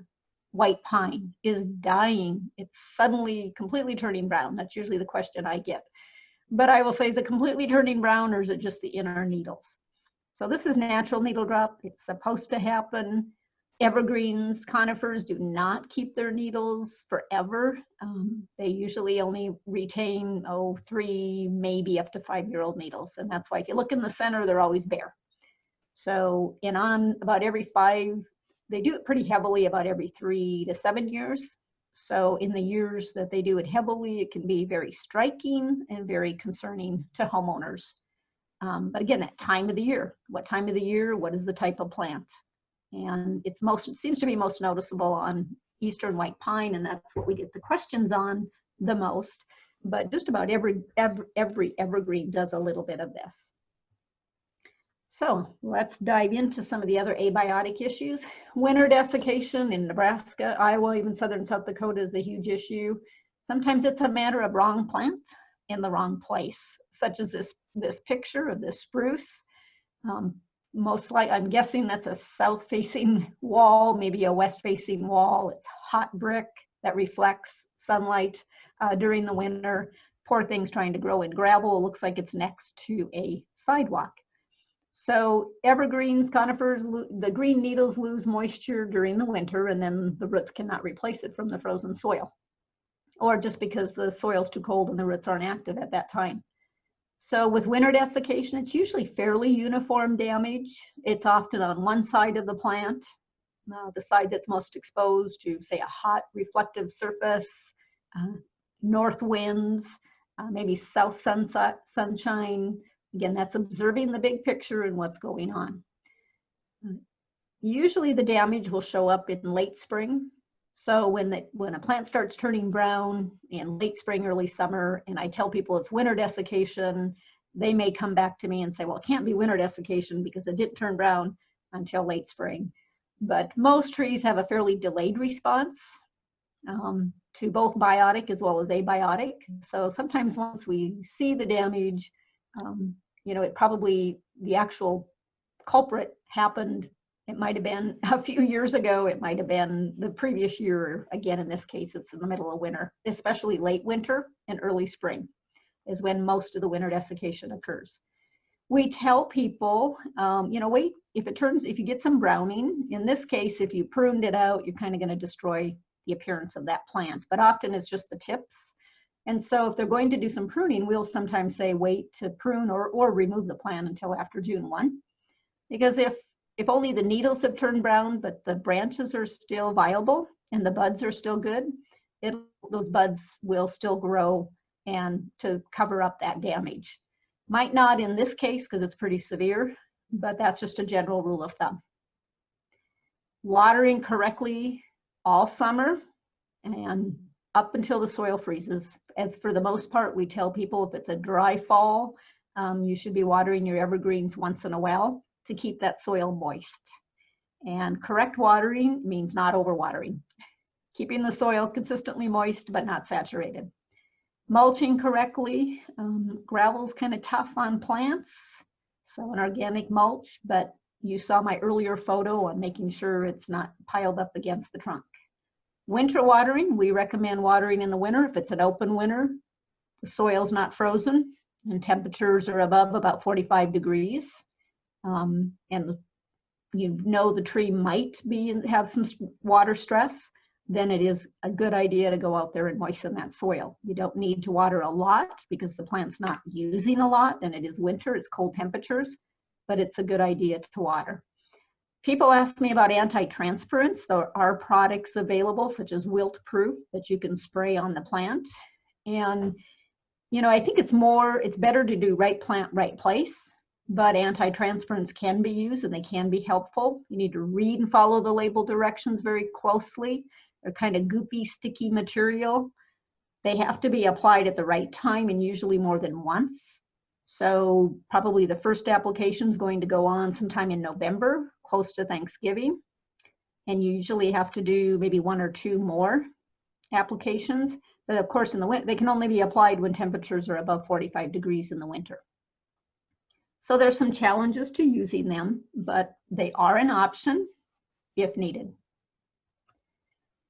white pine is dying. It's suddenly completely turning brown. That's usually the question I get. But I will say, is it completely turning brown or is it just the inner needles? So this is natural needle drop. It's supposed to happen. Evergreens, conifers do not keep their needles forever. They usually only retain, 3, maybe up to 5-year-old needles. And that's why if you look in the center, they're always bare. So on about every 5, they do it pretty heavily about every 3 to 7 years. So in the years that they do it heavily, it can be very striking and very concerning to homeowners. But again, that time of the year, what time of the year, what is the type of plant? And it seems to be most noticeable on eastern white pine, and that's what we get the questions on the most. But just about every evergreen does a little bit of this. So let's dive into some of the other abiotic issues. Winter desiccation in Nebraska, Iowa, even southern South Dakota is a huge issue. Sometimes it's a matter of wrong plant in the wrong place, such as this picture of this spruce. Most likely, I'm guessing that's a south-facing wall, maybe a west-facing wall. It's hot brick that reflects sunlight during the winter. Poor thing's trying to grow in gravel. It looks like it's next to a sidewalk. So evergreens, conifers, the green needles lose moisture during the winter, and then the roots cannot replace it from the frozen soil, or just because the soil's too cold and the roots aren't active at that time. So with winter desiccation, it's usually fairly uniform damage. It's often on one side of the plant, the side that's most exposed to, say, a hot reflective surface, north winds, maybe south sunshine. Again, that's observing the big picture and what's going on. Usually the damage will show up in late spring. So when a plant starts turning brown in late spring, early summer, and I tell people it's winter desiccation, they may come back to me and say, well, it can't be winter desiccation because it didn't turn brown until late spring. But most trees have a fairly delayed response to both biotic as well as abiotic. So sometimes once we see the damage, it probably, the actual culprit happened. It might have been a few years ago. It might have been the previous year. Again, in this case, it's in the middle of winter, especially late winter and early spring is when most of the winter desiccation occurs. We tell people, wait, if you get some browning, in this case, if you pruned it out, you're kind of going to destroy the appearance of that plant. But often it's just the tips. And so if they're going to do some pruning, we'll sometimes say wait to prune or remove the plant until after June 1. Because if only the needles have turned brown, but the branches are still viable and the buds are still good, those buds will still grow and to cover up that damage. Might not in this case because it's pretty severe, but that's just a general rule of thumb. Watering correctly all summer and up until the soil freezes. As for the most part, we tell people if it's a dry fall, you should be watering your evergreens once in a while to keep that soil moist. And correct watering means not overwatering. Keeping the soil consistently moist but not saturated. Mulching correctly. Gravel's kind of tough on plants, so an organic mulch, but you saw my earlier photo on making sure it's not piled up against the trunk. Winter watering, we recommend watering in the winter if it's an open winter. the soil's not frozen and temperatures are above about 45 degrees. And you know the tree might have some water stress, then it is a good idea to go out there and moisten that soil. You don't need to water a lot because the plant's not using a lot and it is winter, it's cold temperatures, but it's a good idea to water. People ask me about anti-transference. There are products available such as wilt proof that you can spray on the plant. And you know, I think it's better to do right plant, right place, but anti-transference can be used and they can be helpful. You need to read and follow the label directions very closely. They're kind of goopy, sticky material. They have to be applied at the right time and usually more than once. So probably the first application is going to go on sometime in November, close to Thanksgiving. And you usually have to do maybe 1 or 2 more applications. But of course, in the winter, they can only be applied when temperatures are above 45 degrees in the winter. So there's some challenges to using them, but they are an option if needed.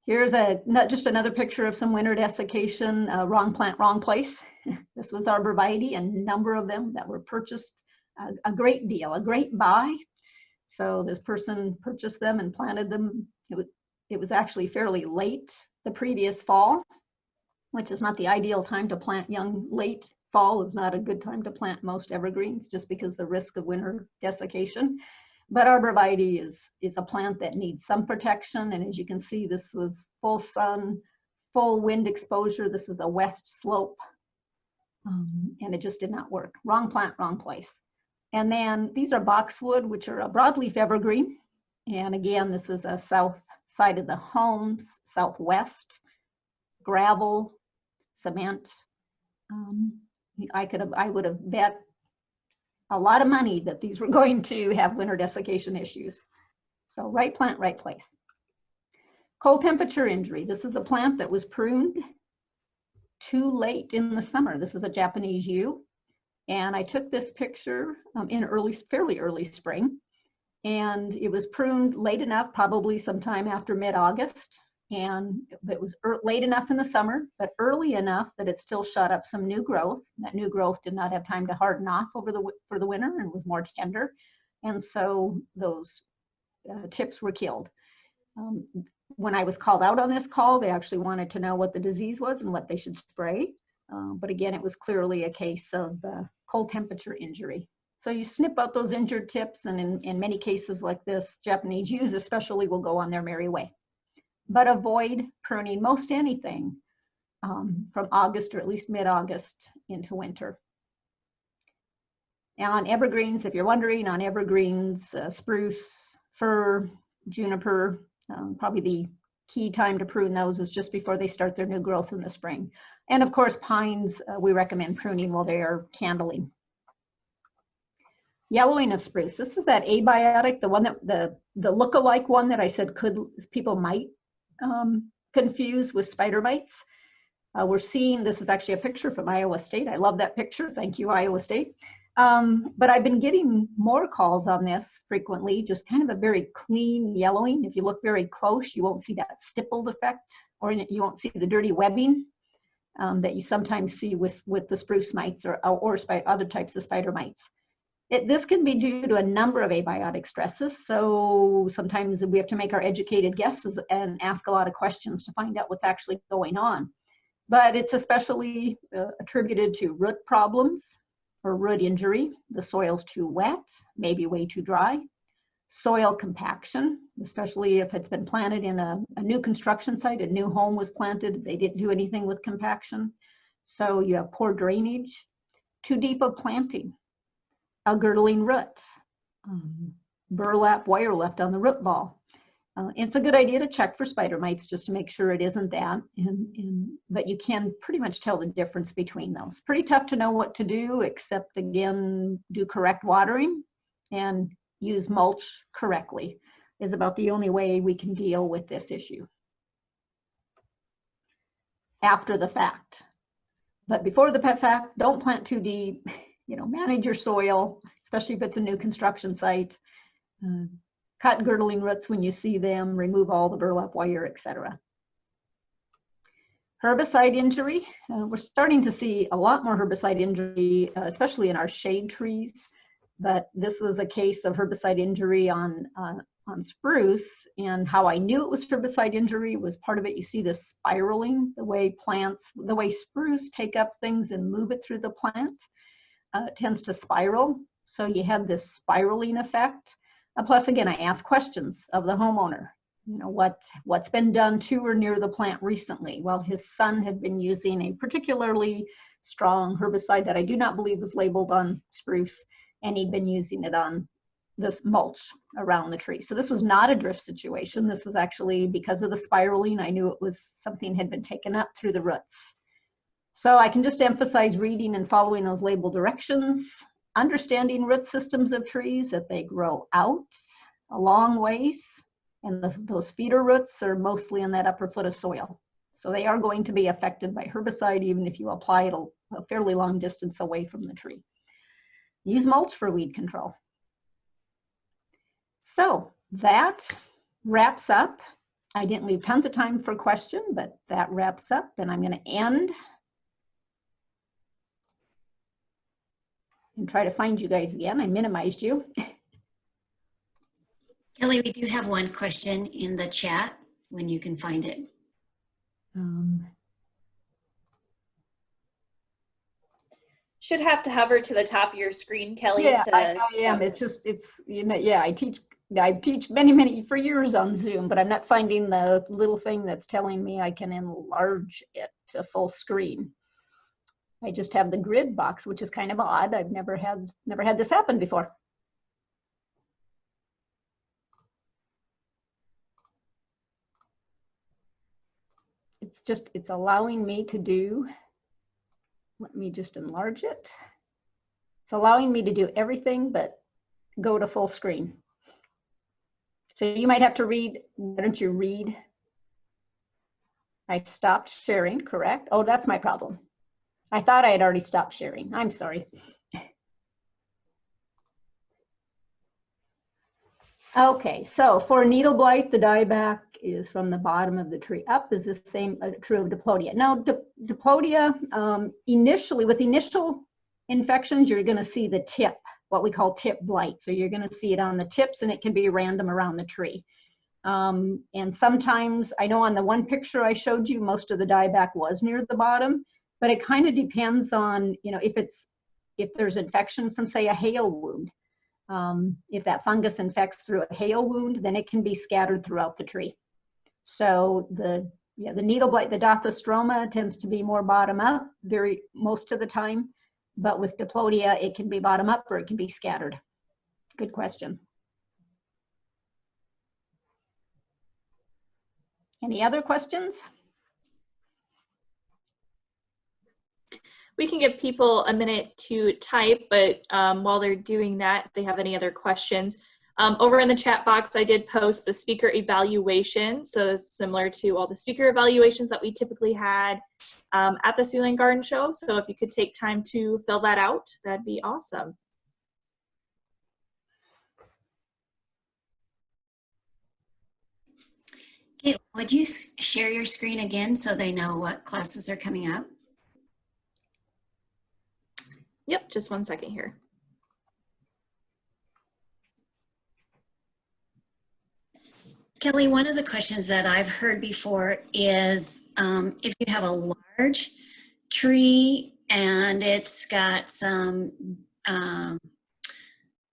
Here's just another picture of some winter desiccation, wrong plant, wrong place. This was arborvitae, a number of them that were purchased, a great deal, a great buy. So this person purchased them and planted them. It was actually fairly late the previous fall, which is not the ideal time to plant young. Late fall is not a good time to plant most evergreens just because the risk of winter desiccation. But arborvitae is a plant that needs some protection. And as you can see, this was full sun, full wind exposure. This is a west slope. And it just did not work. Wrong plant, wrong place. And then these are boxwood, which are a broadleaf evergreen. And again, this is a south side of the homes, southwest, gravel, cement. I would have bet a lot of money that these were going to have winter desiccation issues. So right plant, right place. Cold temperature injury. This is a plant that was pruned too late in the summer. This is a Japanese yew. And I took this picture in fairly early spring. And it was pruned late enough, probably sometime after mid-August. And it was late enough in the summer, but early enough that it still shot up some new growth. That new growth did not have time to harden off for the winter and was more tender. And so those tips were killed. When I was called out on this call, they actually wanted to know what the disease was and what they should spray. But again, it was clearly a case of cold temperature injury. So you snip out those injured tips, and in many cases like this, Japanese yews especially will go on their merry way. But avoid pruning most anything from August or at least mid-August into winter. And on evergreens, if you're wondering, on evergreens, spruce, fir, juniper, probably the key time to prune those is just before they start their new growth in the spring. And of course, pines, we recommend pruning while they are candling. Yellowing of spruce. This is that abiotic, the one that the look-alike one that I said people might confused with spider mites. We're seeing, this is actually a picture from Iowa State. I love that picture. Thank you, Iowa State. But I've been getting more calls on this frequently, just kind of a very clean yellowing. If you look very close, you won't see that stippled effect, or you won't see the dirty webbing that you sometimes see with the spruce mites or other types of spider mites. This can be due to a number of abiotic stresses. So sometimes we have to make our educated guesses and ask a lot of questions to find out what's actually going on. But it's especially attributed to root problems or root injury. The soil's too wet, maybe way too dry. Soil compaction, especially if it's been planted in a new construction site, a new home was planted, they didn't do anything with compaction. So you have poor drainage, too deep of planting. A girdling root, burlap wire left on the root ball. It's a good idea to check for spider mites just to make sure it isn't that, but you can pretty much tell the difference between those. Pretty tough to know what to do, except again, do correct watering and use mulch correctly is about the only way we can deal with this issue. After the fact. But before the fact, don't plant too deep. Manage your soil, especially if it's a new construction site. Cut girdling roots when you see them, remove all the burlap wire, etc. Herbicide injury. We're starting to see a lot more herbicide injury, especially in our shade trees. But this was a case of herbicide injury on spruce, and how I knew it was herbicide injury was part of it. You see this spiraling, the way spruce take up things and move it through the plant. It tends to spiral, so you had this spiraling effect. Plus, again, I asked questions of the homeowner. You know, what's been done to or near the plant recently? Well, his son had been using a particularly strong herbicide that I do not believe was labeled on spruce, and he'd been using it on this mulch around the tree. So this was not a drift situation. This was actually because of the spiraling. I knew it was something had been taken up through the roots. So I can just emphasize reading and following those label directions, understanding root systems of trees, that they grow out a long ways, and those feeder roots are mostly in that upper foot of soil. So they are going to be affected by herbicide, even if you apply it a fairly long distance away from the tree. Use mulch for weed control. So that wraps up. I didn't leave tons of time for question, but that wraps up, and I'm going to end and try to find you guys again. I minimized you. Kelly, we do have one question in the chat when you can find it. Should have to hover to the top of your screen, Kelly. Yeah, I am. It's you know, yeah, I teach for years on Zoom, but I'm not finding the little thing that's telling me I can enlarge it to full screen. I just have the grid box, which is kind of odd. I've never had this happen before. It's allowing me to do, let me just enlarge it. It's allowing me to do everything but go to full screen. So you might have to read, why don't you read? I stopped sharing, correct? Oh, that's my problem. I thought I had already stopped sharing. I'm sorry. Okay, so for needle blight, the dieback is from the bottom of the tree up. Is the same true of Diplodia? Now, Diplodia, initially, with initial infections, you're going to see the tip, what we call tip blight. So you're going to see it on the tips, and it can be random around the tree. And sometimes, I know on the one picture I showed you, most of the dieback was near the bottom, but it kind of depends on, you know, if there's infection from, say, a hail wound. If that fungus infects through a hail wound, then it can be scattered throughout the tree. So the needle blight, the Dothistroma, tends to be more bottom up most of the time, but with Diplodia, it can be bottom up or it can be scattered. Good question. Any other questions? We can give people a minute to type, but while they're doing that, if they have any other questions, over in the chat box, I did post the speaker evaluation. So it's similar to all the speaker evaluations that we typically had at the Siouxland Garden Show. So if you could take time to fill that out, that'd be awesome. Okay, would you share your screen again so they know what classes are coming up? Yep, just one second here. Kelly, one of the questions that I've heard before is if you have a large tree and it's got some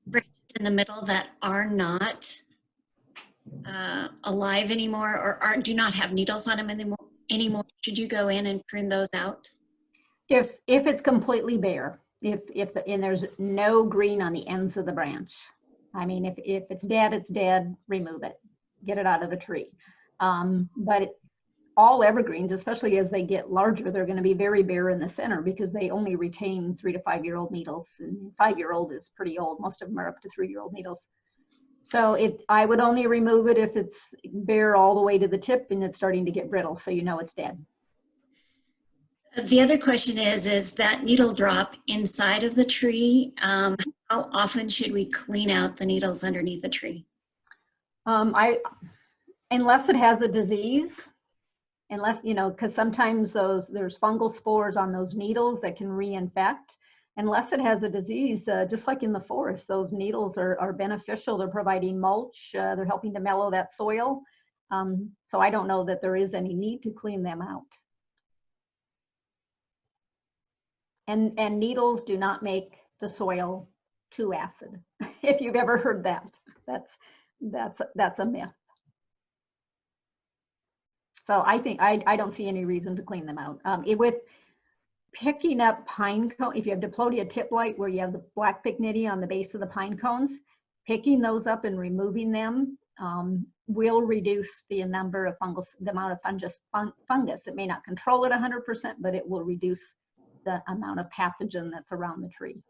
branches in the middle that are not alive anymore or do not have needles on them anymore, should you go in and prune those out? If it's completely bare, and there's no green on the ends of the branch. I mean, if it's dead, remove it. Get it out of the tree. But all evergreens, especially as they get larger, they're going to be very bare in the center because they only retain 3 to 5 year old needles. And 5-year-old is pretty old. Most of them are up to 3-year-old needles. So I would only remove it if it's bare all the way to the tip and it's starting to get brittle, so you know it's dead. The other question is that needle drop inside of the tree, how often should we clean out the needles underneath the tree? Unless it has a disease unless, you know, because sometimes there's fungal spores on those needles that can reinfect. Unless it has a disease, just like in the forest, those needles are beneficial. They're providing mulch. They're helping to mellow that soil. So I don't know that there is any need to clean them out. And needles do not make the soil too acid. If you've ever heard that, that's a myth. So I think I don't see any reason to clean them out. With picking up pine cone, if you have Diplodia tip blight where you have the black pycnidia on the base of the pine cones, picking those up and removing them will reduce the number of the amount of fungus. It may not control it 100%, but it will reduce the amount of pathogen that's around the tree.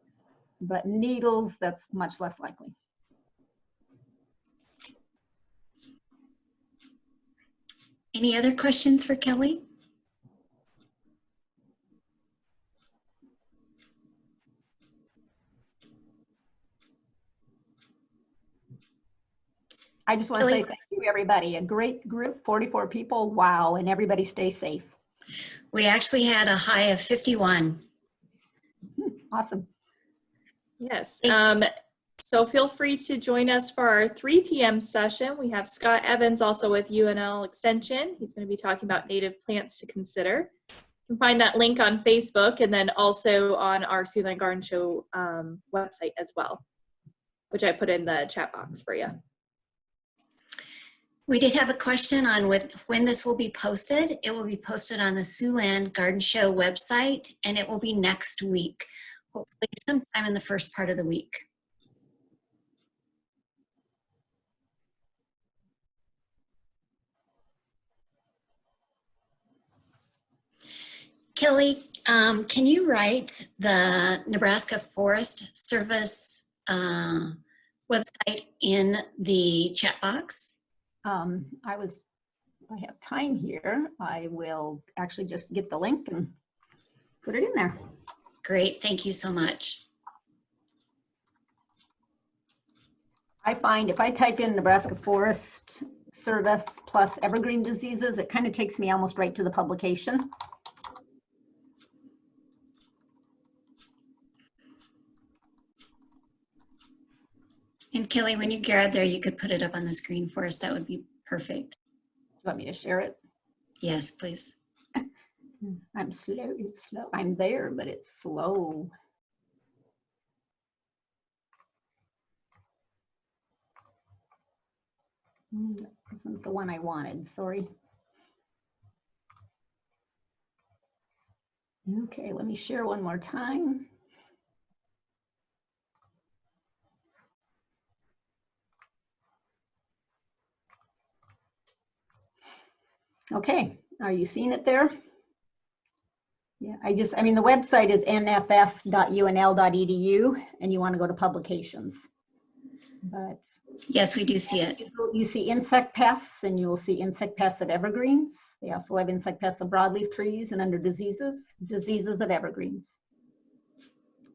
But needles, that's much less likely. Any other questions for Kelly? I just want to say thank you, everybody. A great group, 44 people. Wow. And everybody stay safe. We actually had a high of 51. Awesome. Yes. So feel free to join us for our 3 p.m. session. We have Scott Evans also with UNL Extension. He's going to be talking about native plants to consider. You can find that link on Facebook and then also on our Siouxland Garden Show website as well, which I put in the chat box for you. We did have a question on when this will be posted. It will be posted on the Siouxland Garden Show website, and it will be next week, hopefully sometime in the first part of the week. Kelly, can you write the Nebraska Forest Service website in the chat box? I have time here. I will actually just get the link and put it in there. Great, thank you so much. I find if I type in Nebraska Forest Service plus evergreen diseases, it kind of takes me almost right to the publication. And Kelly, when you grab there, you could put it up on the screen for us. That would be perfect. Do you want me to share it? Yes, please. I'm slow. It's slow. I'm there, but it's slow. That wasn't the one I wanted. Sorry. Okay, let me share one more time. Okay, are you seeing it there? Yeah, I mean, the website is nfs.unl.edu, and you want to go to publications. But yes, we do see it. You see insect pests, and you will see insect pests of evergreens. They also have insect pests of broadleaf trees, and under diseases of evergreens.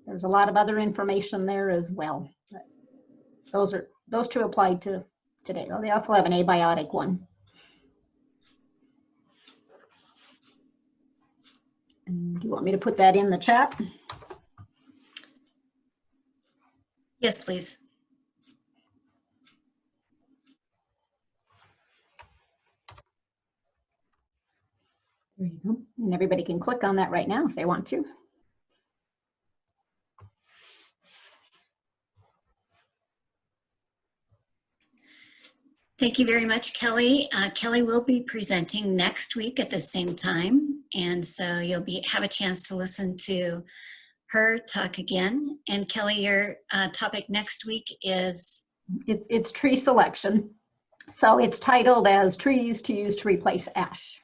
There's a lot of other information there as well. But those two applied to today. Oh, they also have an abiotic one. Do you want me to put that in the chat? Yes, please. There you go. And everybody can click on that right now if they want to. Thank you very much, Kelly. Kelly will be presenting next week at the same time, and so you'll have a chance to listen to her talk again. And Kelly, your topic next week is? It's tree selection. So it's titled as trees to use to replace ash.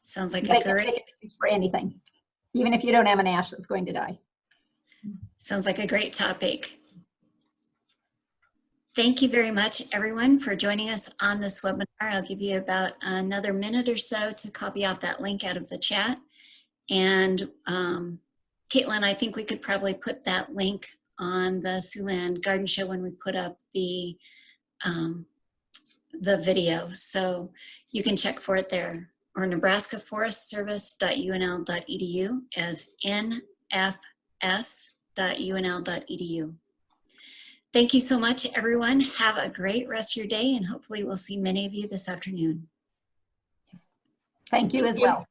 Sounds like a great for anything, even if you don't have an ash that's going to die. Sounds like a great topic. Thank you very much, everyone, for joining us on this webinar. I'll give you about another minute or so to copy off that link out of the chat. And Caitlin, I think we could probably put that link on the Siouxland Garden Show when we put up the video. So you can check for it there. or nebraskaforestservice.unl.edu as nfs.unl.edu. Thank you so much, everyone. Have a great rest of your day, and hopefully we'll see many of you this afternoon. Thank you as well.